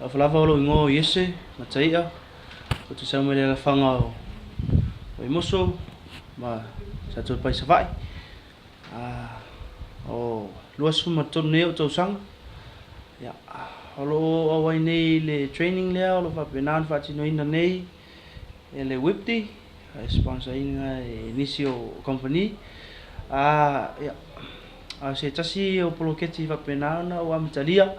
Falava o lo ingo yese mataia o te sau mele la fanga o imoso ma sa tu pai savai o luas fu maton ne o tau sang ya o lo awai nei le training le o lo fa penan fa tino ina nei ele whipti sponsor inga inicio company ya se tasi o poloketi fa penan o amtalia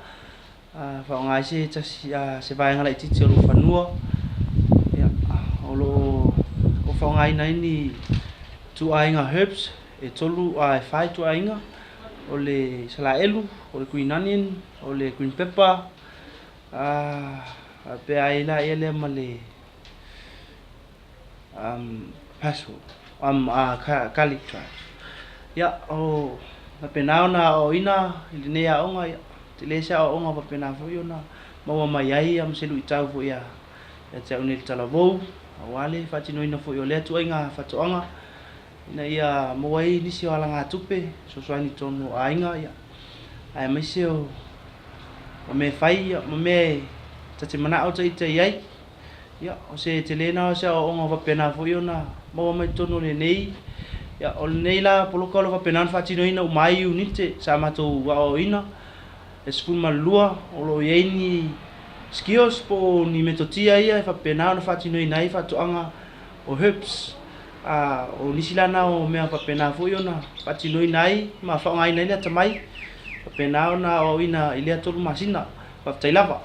fa ngai se tasi se vai ngala titi o lo fanua ya o lo o fa ngai nei ni tu ainga herbs e tolu ai fai tu ainga o le sala elu o le green onion o le green pepper pe ai la ele male paso garlic tribes ya o na penao na o ina le ne a onga ya te le sa o onga pa pena fo yo na mo mai ai am se lu itau fo ya te o ne tala vo wale fa tino ina fo yo le tu inga fa to anga ina ia mo ai ni si ala nga tupe so so ani tono ainga ya ai mai se o me fai mo me te mana o te ai ya o se te le na se o onga pa pena fo yo na mo mai tono le nei ya o nei la polo ko lo fa pena fa tino ina o mai unite sa ma to wa o ina espun malua o lo ye ni skills po ni metotia ia fa pena no fa tino ina fa to anga o herbs o nisilana o mea fa pena fo yo na fa tino ina ma fa ngai nei la tamai fa pena na o ina ile to masina fa tailava